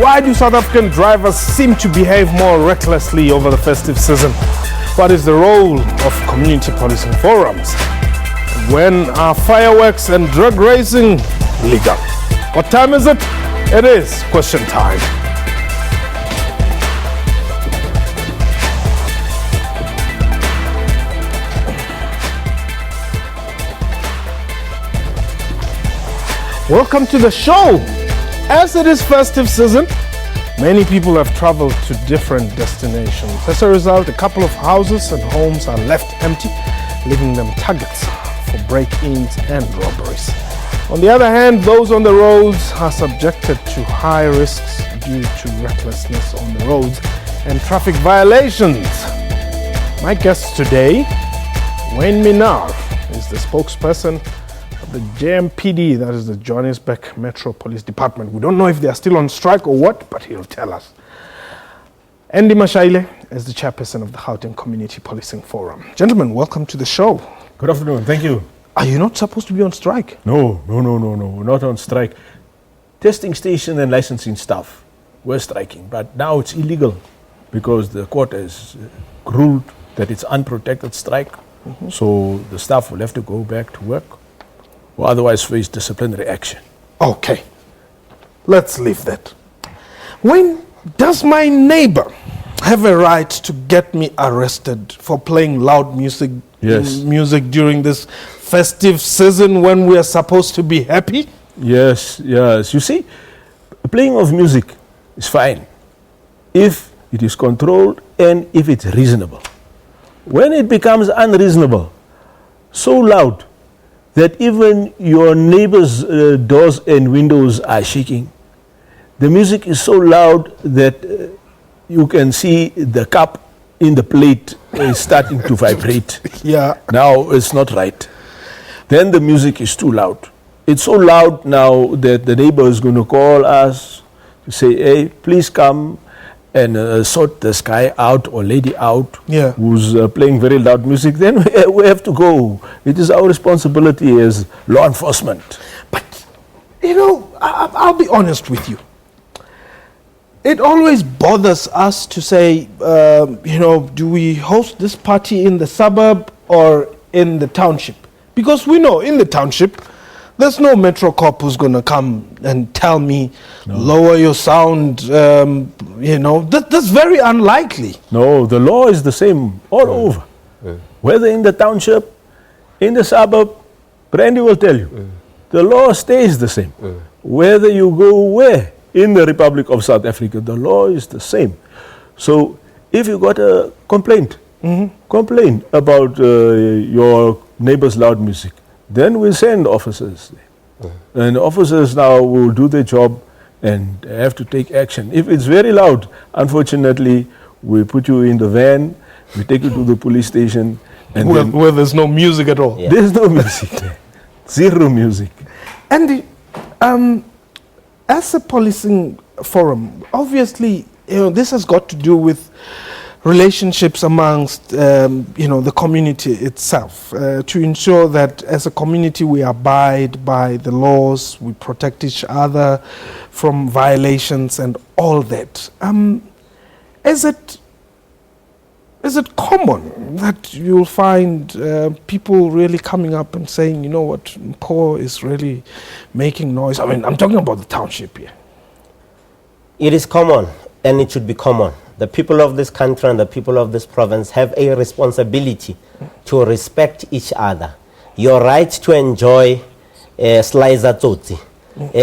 Why do South African drivers seem to behave more recklessly over the festive season? What is the role of community policing forums? When are fireworks and drug racing legal? What time is it? It is question time. Welcome to the show. As it is festive season, many people have traveled to different destinations. As a result, a couple of houses and homes are left empty, leaving them targets for break-ins and robberies. On the other hand, those on the roads are subjected to high risks due to recklessness on the roads and traffic violations. My guest today, Wayne Minaar, is the spokesperson the JMPD, that is the Johannesburg Metro Police Department. We don't know if they are still on strike or what, but he'll tell us. Andy Mashaile is the chairperson of the Gauteng Community Policing Forum. Gentlemen, welcome to the show. Good afternoon, thank you. Are you not supposed to be on strike? No, we're not on strike. Testing station and licensing staff were striking, but now it's illegal because the court has ruled that it's unprotected strike. So the staff will have to go back to work, or otherwise face disciplinary action. Okay, let's leave that. When does my neighbor have a right to get me arrested for playing loud music during this festive season when we are supposed to be happy? Yes. You see, playing of music is fine if it is controlled and if it's reasonable. When it becomes unreasonable, so loud that even your neighbor's doors and windows are shaking. The music is so loud that you can see the cup in the plate is starting to vibrate. Yeah. Now it's not right. Then the music is too loud. It's so loud now that the neighbor is going to call us to say, hey, please come and sort this guy out or lady out who's playing very loud music. Then we have to go. It is our responsibility as law enforcement. But, I'll be honest with you. It always bothers us to say, do we host this party in the suburb or in the township? Because we know in the township, there's no Metro cop who's going to come and tell me, lower your sound, that's very unlikely. No, the law is the same all over. Whether in the township, in the suburb, Brandy will tell you, the law stays the same. Whether you go where, in the Republic of South Africa, the law is the same. So if you got a complaint, complain about your neighbor's loud music, then we send officers. And officers now will do their job and have to take action. If it's very loud, unfortunately, we put you in the van, we take you to the police station. And where there's no music at all. Yeah. There's no music there. Zero music. And as a policing forum, obviously, this has got to do with relationships amongst the community itself, to ensure that as a community we abide by the laws, we protect each other from violations and all that. Is it common that you'll find people really coming up and saying, you know what, Mpo is really making noise? I mean, I'm talking about the township here. It is common, and it should be common. The people of this country and the people of this province have a responsibility to respect each other. Your right to enjoy sliza tsotsi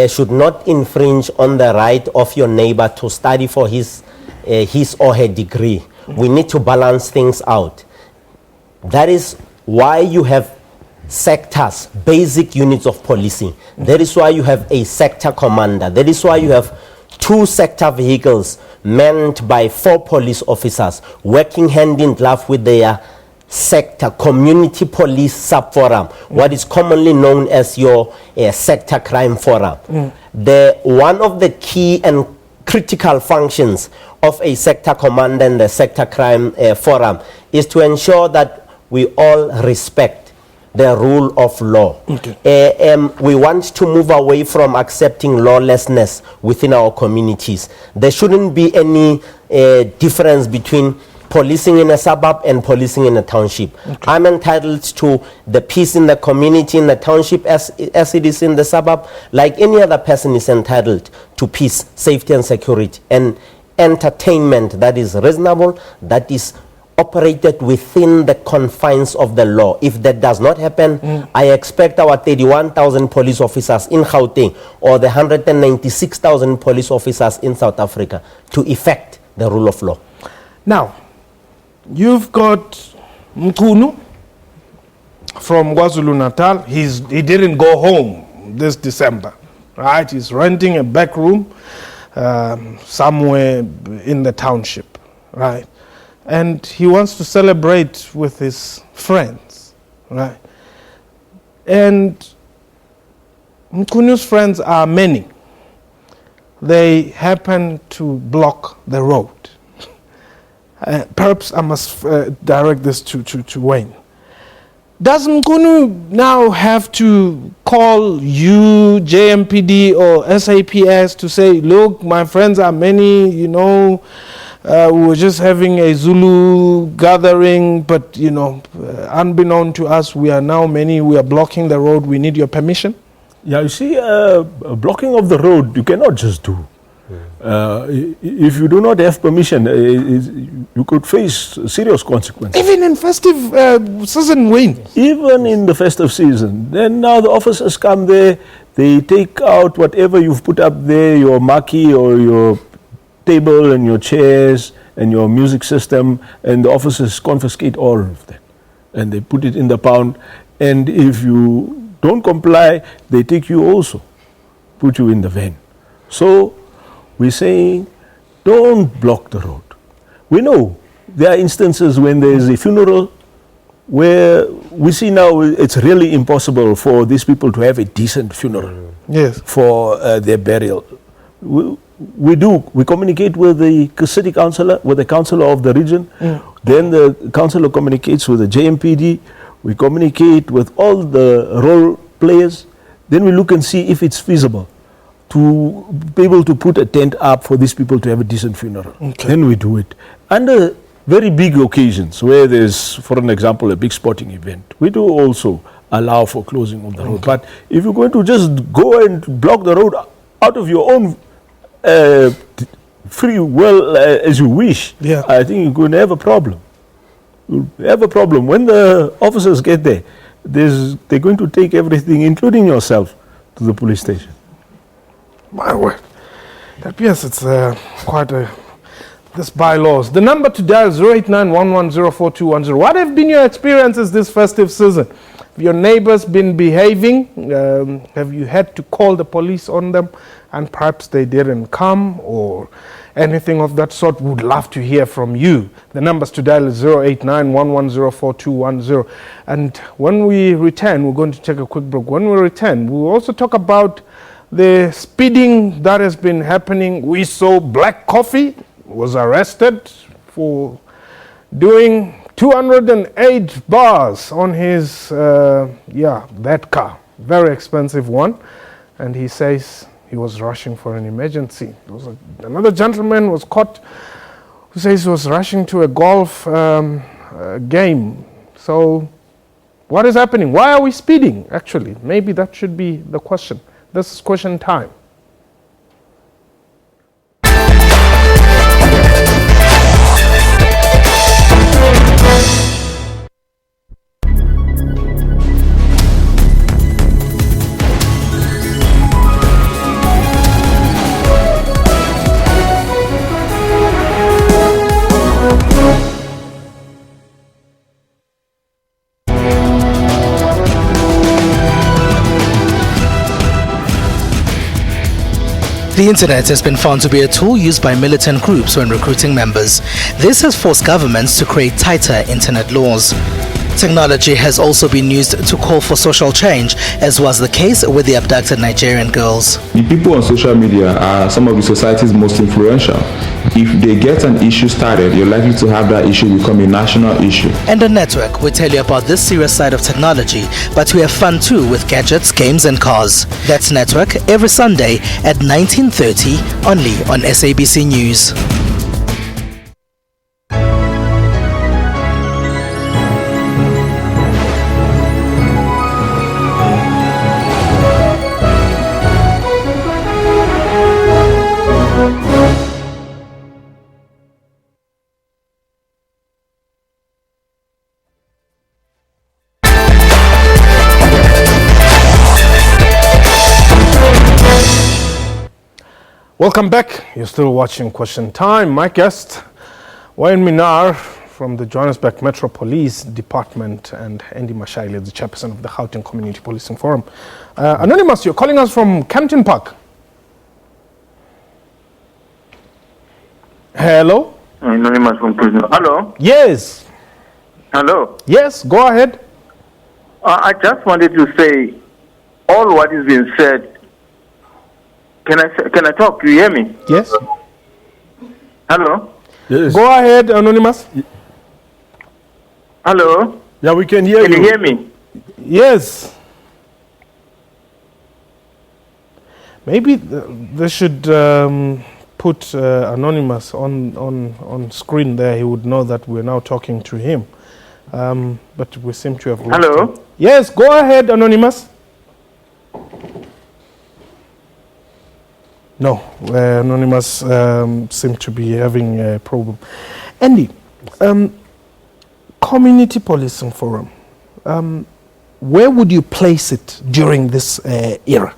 should not infringe on the right of your neighbor to study for his or her degree. We need to balance things out. That is why you have sectors, basic units of policing. That is why you have a sector commander. That is why you have 2 sector vehicles manned by 4 police officers working hand in glove with their sector community police sub-forum, what is commonly known as your sector crime forum. One of the key and critical functions of a sector commander and the sector crime forum is to ensure that we all respect the rule of law. We want to move away from accepting lawlessness within our communities. There shouldn't be any difference between policing in a suburb and policing in a township. I'm entitled to the peace in the community, in the township, as it is in the suburb, like any other person is entitled to peace, safety and security, and entertainment that is reasonable, that is operated within the confines of the law. If that does not happen, I expect our 31,000 police officers in Gauteng or the 196,000 police officers in South Africa to effect the rule of law. Now, you've got Mkunu from KwaZulu-Natal. He didn't go home this December, right? He's renting a back room somewhere in the township, right? And he wants to celebrate with his friends, right? And Mkunu's friends are many. They happen to block the road. Perhaps I must direct this to Wayne. Does Mkunu now have to call you, JMPD or SAPS, to say, look, my friends are many, we were just having a Zulu gathering, but, unbeknown to us, we are now many, we are blocking the road, we need your permission? Yeah, you see, blocking of the road, you cannot just do. If you do not have permission, you could face serious consequences. Even in festive season, Wayne? Even in the festive season. Then now the officers come there, they take out whatever you've put up there, your marquee or your table and your chairs and your music system, and the officers confiscate all of that. And they put it in the pound. And if you don't comply, they take you also, put you in the van. So we're saying, don't block the road. We know there are instances when there is a funeral where we see now it's really impossible for these people to have a decent funeral. Yes. For their burial. We communicate with the city councillor, with the councillor of the region. Then the councillor communicates with the JMPD. We communicate with all the role players. Then we look and see if it's feasible to be able to put a tent up for these people to have a decent funeral. Then we do it. Under very big occasions where there's, for an example, a big sporting event, we do also allow for closing of the road. But if you're going to just go and block the road out of your own free will as you wish, I think you're going to have a problem. You'll have a problem. When the officers get there, they're going to take everything, including yourself, to the police station. My word. That appears it's quite this bylaws. The number to dial is 08911042110. What have been your experiences this festive season? Have your neighbors been behaving? Have you had to call the police on them and perhaps they didn't come or anything of that sort? Would love to hear from you. The numbers to dial is 08911042110. And when we return, we're going to take a quick break. When we return, we'll also talk about the speeding that has been happening. We saw Black Coffee was arrested for doing 208 bars on his, that car. Very expensive one. And he says he was rushing for an emergency. Another gentleman was caught who says he was rushing to a golf game. So what is happening? Why are we speeding, actually? Maybe that should be the question. This is question time. The internet has been found to be a tool used by militant groups when recruiting members. This has forced governments to create tighter internet laws. Technology has also been used to call for social change, as was the case with the abducted Nigerian girls. The people on social media are some of the society's most influential. If they get an issue started, you're likely to have that issue become a national issue. And on Network, we tell you about this serious side of technology, but we have fun too with gadgets, games and cars. That's Network every Sunday at 19:30, only on SABC News. Welcome back. You're still watching Question Time. My guest, Minaar from the Johannesburg Metro Police Department, and Andy Mashaile, the Chairperson of the Gauteng Community Policing Forum. Anonymous, you're calling us from Kempton Park. Hello? Anonymous from prison. Hello? Yes. Hello? Yes, go ahead. I just wanted to say, all what is being said. Can I talk? You hear me? Yes. Hello? Yes. Go ahead, Anonymous. Hello? Yeah, we can hear Can you. you hear me? Yes. Maybe they should put Anonymous on screen there. He would know that we're now talking to him. But we seem to have lost Hello? him. Yes, go ahead, Anonymous. No, Anonymous seem to be having a problem. Andy, Community Policing Forum, where would you place it during this era?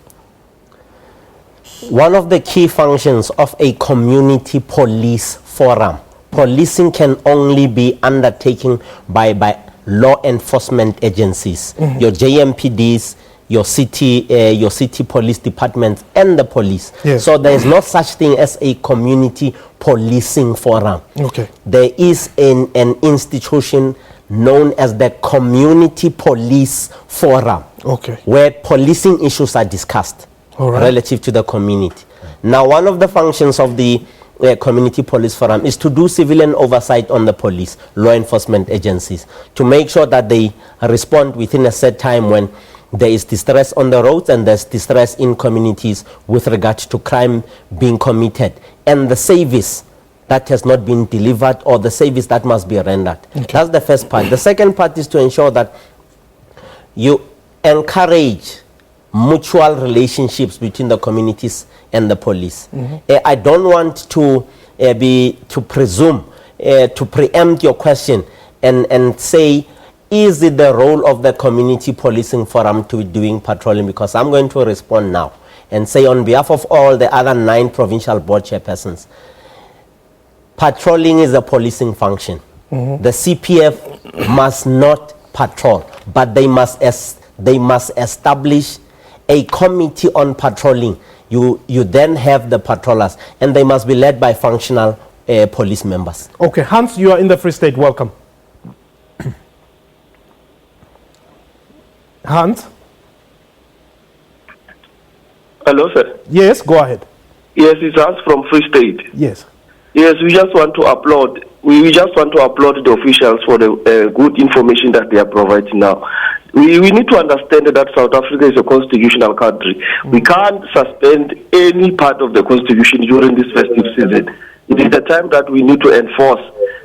One of the key functions of a community police forum, policing can only be undertaken by law enforcement agencies, your JMPDs, your city police departments and the police. Yes. So there is no such thing as a community policing forum. Okay. There is an institution known as the Community Police Forum, Okay. where policing issues are discussed All right. relative to the community. Now, one of the functions of the Community Police Forum is to do civilian oversight on the police, law enforcement agencies, to make sure that they respond within a set time when there is distress on the roads and there's distress in communities with regard to crime being committed and the service that has not been delivered or the service that must be rendered. Okay. That's the first part. The second part is to ensure that you encourage mutual relationships between the communities and the police. I don't want to presume, to preempt your question and say, is it the role of the Community Policing Forum to be doing patrolling? Because I'm going to respond now and say on behalf of all the other 9 provincial board chairpersons, patrolling is a policing function. The CPF must not patrol, but they must establish a committee on patrolling. You then have the patrollers, and they must be led by functional police members. Okay, Hans, you are in the Free State. Welcome. Hans? Hello, sir. Yes, go ahead. Yes, it's us from Free State. Yes. Yes, we just want to applaud. We just want to applaud the officials for the good information that they are providing now. We need to understand that South Africa is a constitutional country. We can't suspend any part of the constitution during this festive season. It is the time that we need to enforce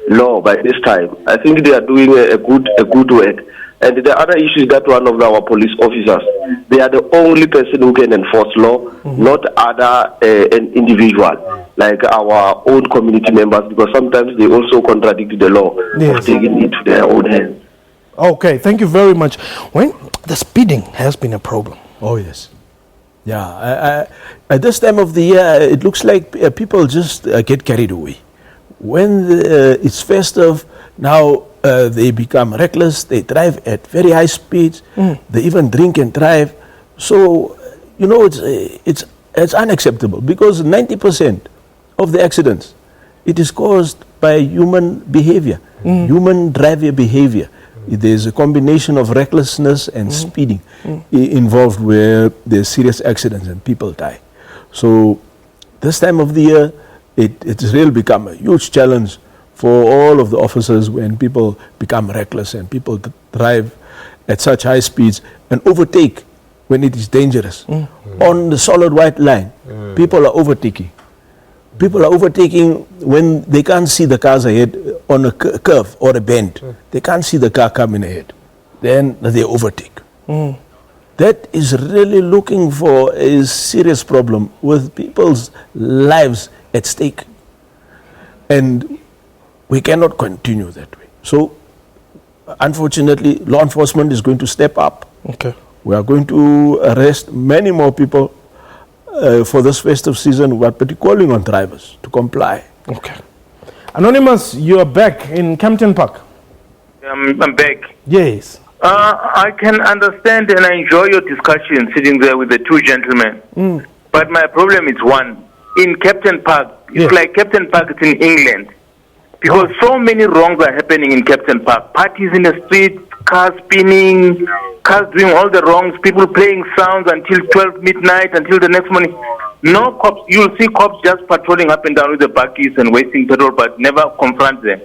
law by this time. I think they are doing a good work. And the other issue is that one of our police officers, they are the only person who can enforce law, not other an individual, like our own community members, because sometimes they also contradict the law of taking it to their own hands. Okay, thank you very much. When the speeding has been a problem. Oh, yes. Yeah, at this time of the year, it looks like people just get carried away. When it's festive, now they become reckless, they drive at very high speeds, they even drink and drive. So, you know, it's unacceptable because 90% of the accidents, it is caused by human behavior, human driver behavior. There's a combination of recklessness and speeding involved where there's serious accidents and people die. So this time of the year, it has really become a huge challenge for all of the officers when people become reckless and people drive at such high speeds and overtake when it is dangerous. On the solid white line, people are overtaking. People are overtaking when they can't see the cars ahead on a curve or a bend. They can't see the car coming ahead. Then they overtake. That is really looking for a serious problem with people's lives at stake. And we cannot continue that way. So, unfortunately, law enforcement is going to step up. Okay. We are going to arrest many more people for this festive season. We are particularly calling on drivers to comply. Okay. Anonymous, you are back in Kempton Park. I'm back. Yes. I can understand and I enjoy your discussion sitting there with the two gentlemen. But my problem is one. In Kempton Park, it's like Kempton Park is in England. Because so many wrongs are happening in Kempton Park. Parties in the street, cars spinning, cars doing all the wrongs, people playing sounds until 12 midnight, until the next morning. No cops, you'll see cops just patrolling up and down with the buggies and wasting petrol, but never confront them.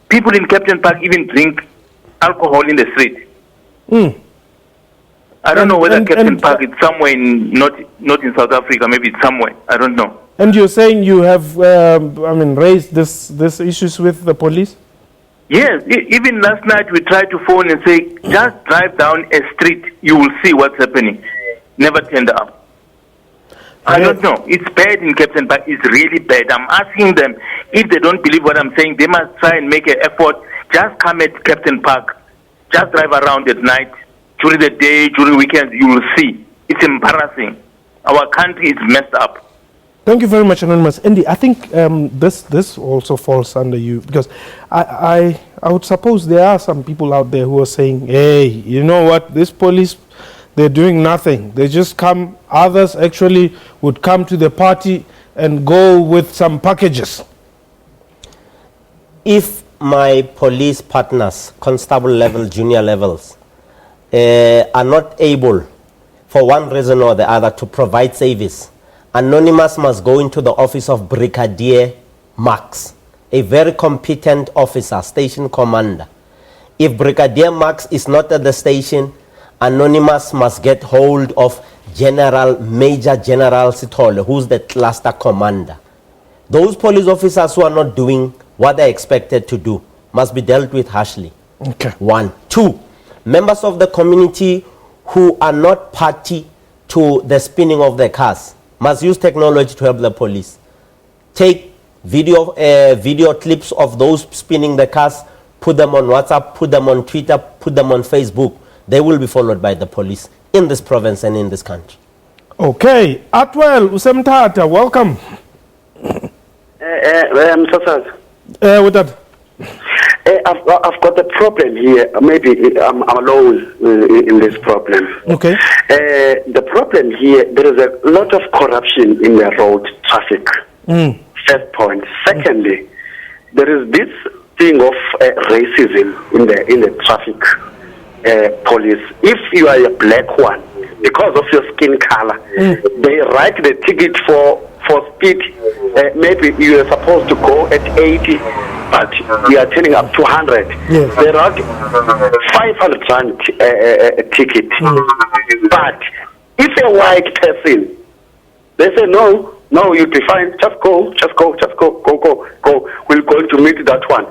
People in Kempton Park even drink alcohol in the street. I don't know whether Kempton Park is somewhere in, not in South Africa, maybe it's somewhere, I don't know. And you're saying you have, raised this issues with the police? Yes, even last night we tried to phone and say, just drive down a street, you will see what's happening. Never turned up. I don't know. It's bad in Kempton Park. It's really bad. I'm asking them, if they don't believe what I'm saying, they must try and make an effort. Just come at Kempton Park. Just drive around at night. During the day, during weekends, you will see. It's embarrassing. Our country is messed up. Thank you very much, Anonymous. Andy, I think this also falls under you, because I would suppose there are some people out there who are saying, hey, you know what, this police, they're doing nothing. They just come, others actually would come to the party and go with some packages. If my police partners, constable level, junior levels, are not able, for one reason or the other, to provide service, Anonymous must go into the office of Brigadier Max, a very competent officer, station commander. If Brigadier Max is not at the station, Anonymous must get hold of Major General Sithole, who's the cluster commander. Those police officers who are not doing what they're expected to do must be dealt with harshly. Okay. 1. 2, members of the community who are not party to the spinning of the cars must use technology to help the police. Take video clips of those spinning the cars, put them on WhatsApp, put them on Twitter, put them on Facebook. They will be followed by the police in this province and in this country. Okay. Atwell Usemtata, welcome. With that. I've got a problem here. Maybe I'm alone in this problem. Okay. The problem here, there is a lot of corruption in the road traffic. First point. Secondly, there is this thing of racism in the traffic police. If you are a black one, because of your skin color, they write the ticket for speed. Maybe you are supposed to go at 80, but you are turning up to 100. Yes. They write 500 rand ticket. But if a white person, they say no, you'll be fine. Just go. We're going to meet that one.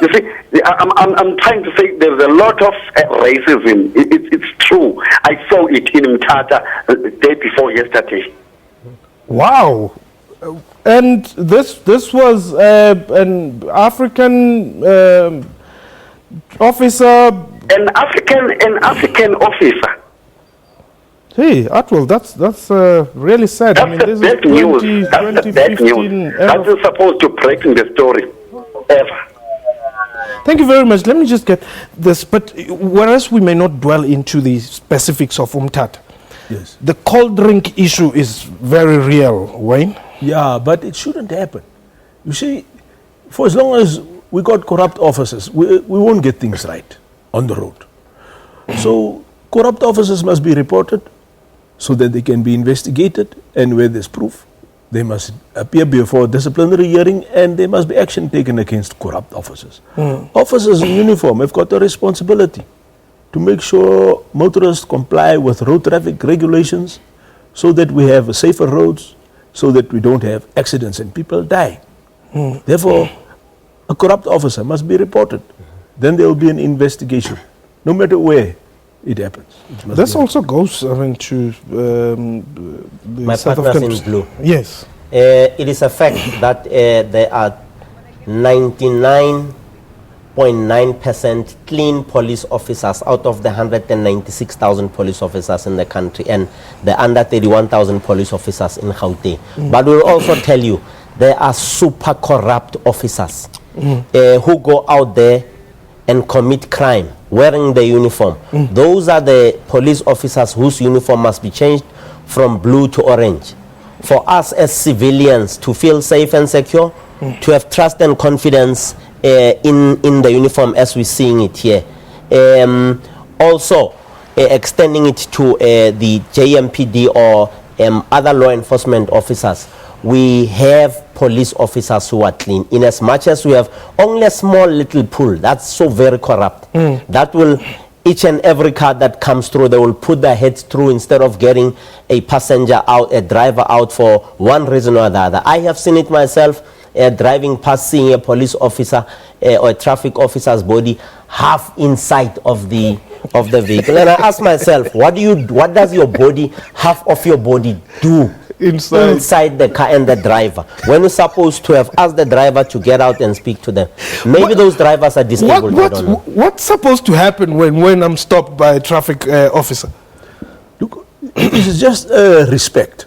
You see, I'm trying to say there's a lot of racism. It's true. I saw it in Mthatha the day before yesterday. Wow. And this was an African officer. An African officer. Hey, Atwell, that's really sad. That's the bad news. That's the bad news. That is supposed to break in the story ever. Thank you very much. Let me just get this. But whereas we may not dwell into the specifics of Umtata, Yes. the cold drink issue is very real, Wayne. Yeah, but it shouldn't happen. You see, for as long as we got corrupt officers, we won't get things right on the road. So corrupt officers must be reported so that they can be investigated, and where there's proof, they must appear before a disciplinary hearing, and there must be action taken against corrupt officers. Officers in uniform have got a responsibility to make sure motorists comply with road traffic regulations so that we have safer roads, so that we don't have accidents and people die. Therefore, a corrupt officer must be reported. Then there will be an investigation, no matter where it happens. This also goes, I mean, to the My South partners African- in blue. Yes. It is a fact that there are 99.9% clean police officers out of the 196,000 police officers in the country, and the under 31,000 police officers in Gauteng. But we'll also tell you, there are super corrupt officers who go out there and commit crime wearing the uniform. Those are the police officers whose uniform must be changed from blue to orange. For us as civilians to feel safe and secure, to have trust and confidence in the uniform as we're seeing it here. Also, extending it to the JMPD or other law enforcement officers, we have police officers who are clean. In as much as we have only a small little pool that's so very corrupt, that will, each and every car that comes through, they will put their heads through instead of getting a passenger out, a driver out for one reason or the other. I have seen it myself, driving past, seeing a police officer or a traffic officer's body half inside of the vehicle, and I ask myself, what does your body, half of your body, do inside the car and the driver, when you're supposed to have asked the driver to get out and speak to them? Maybe those drivers are disabled. I don't know. What's supposed to happen when I'm stopped by a traffic officer? Look, it is just respect.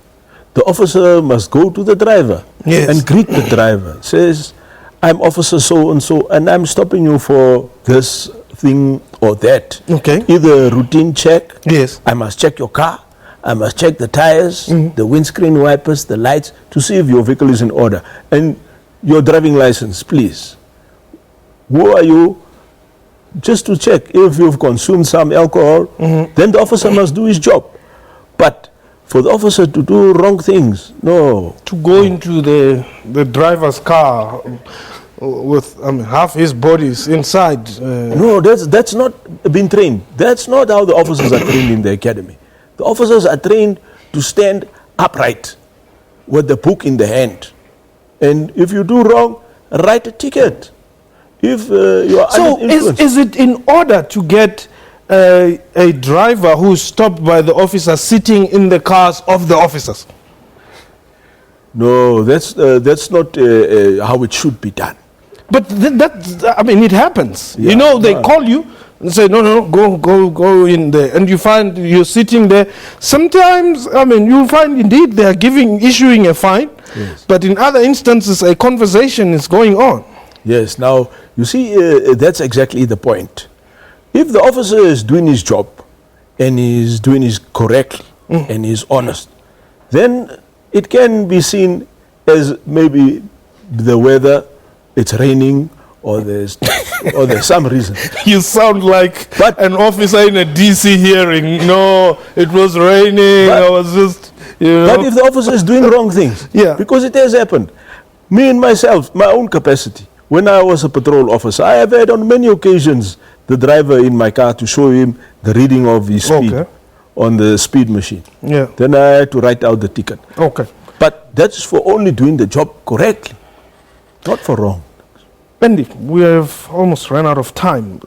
The officer must go to the driver and greet the driver. Says, I'm officer so-and-so, and I'm stopping you for this thing or that. Okay. Either a routine check. Yes. I must check your car. I must check the tires, the windscreen wipers, the lights, to see if your vehicle is in order. And your driving license, please. Who are you? Just to check if you've consumed some alcohol. Then the officer must do his job. But for the officer to do wrong things, no. To go into the driver's car with half his body is inside. No, that's not been trained. That's not how the officers are trained in the academy. The officers are trained to stand upright with the book in the hand. And if you do wrong, write a ticket. If you are So is it in order to get a driver who's stopped by the officer sitting in the cars of the officers? No, that's not how it should be done. But it happens. Yeah. You know, they call you and say, no, go in there. And you find you're sitting there. Sometimes, you'll find indeed they're issuing a fine. Yes. But in other instances, a conversation is going on. Yes, now, you see, that's exactly the point. If the officer is doing his job and he's doing it correctly and he's honest, then it can be seen as maybe the weather, it's raining, or there's some reason. You sound like an officer in a DC hearing. No, it was raining. I was just, But if the officer is doing wrong things, because it has happened. Me and myself, my own capacity, when I was a patrol officer, I have had on many occasions the driver in my car to show him the reading of his speed on the speed machine. Yeah. Then I had to write out the ticket. Okay. But that's for only doing the job correctly, not for wrong. Andy, we have almost run out of time.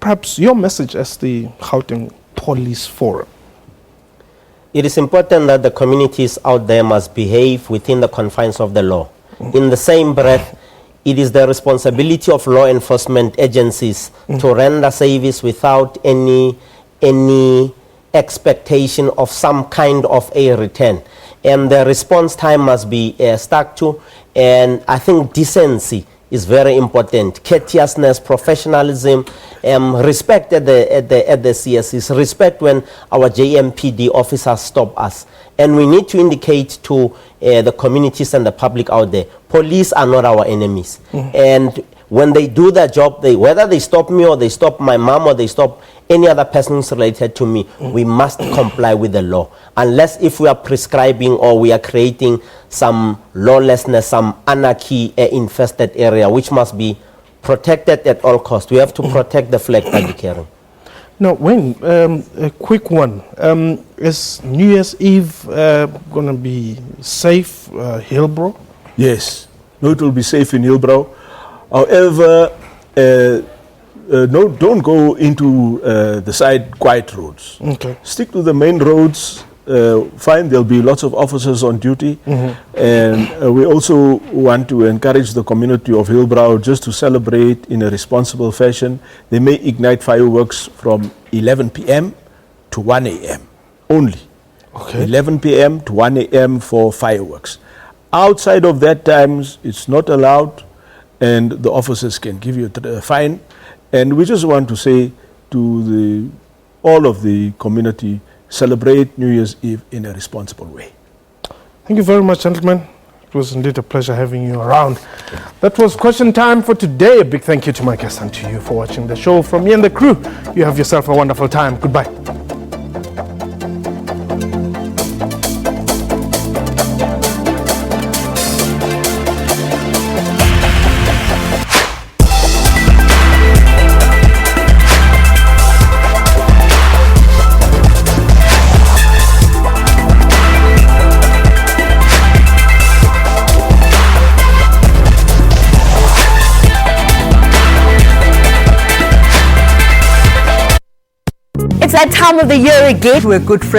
Perhaps your message as the Gauteng Police Forum. It is important that the communities out there must behave within the confines of the law. In the same breath, it is the responsibility of law enforcement agencies to render service without any expectation of some kind of a return. And the response time must be stuck to, and I think decency is very important. Courteousness, professionalism, respect at the CSCs, respect when our JMPD officers stop us. And we need to indicate to the communities and the public out there, police are not our enemies. And When they do their job, whether they stop me or they stop my mom or they stop any other person who's related to me, we must comply with the law. Unless if we are prescribing or we are creating some lawlessness, some anarchy infested area, which must be protected at all costs. We have to protect the flag by carrying. Now, Wayne, a quick one. Is New Year's Eve going to be safe, Hillbrow? Yes. No, it will be safe in Hillbrow. However, don't go into the side quiet roads. Okay. Stick to the main roads. Fine, there'll be lots of officers on duty. And we also want to encourage the community of Hillbrow just to celebrate in a responsible fashion. They may ignite fireworks from 11 p.m. to 1 a.m. only. Okay. 11 p.m. to 1 a.m. for fireworks. Outside of that times, it's not allowed, and the officers can give you a fine. And we just want to say to all of the community, celebrate New Year's Eve in a responsible way. Thank you very much, gentlemen. It was indeed a pleasure having you around. That was question time for today. A big thank you to my guests and to you for watching the show. From me and the crew, you have yourself a wonderful time. Goodbye. It's that time of the year again. We're good friends.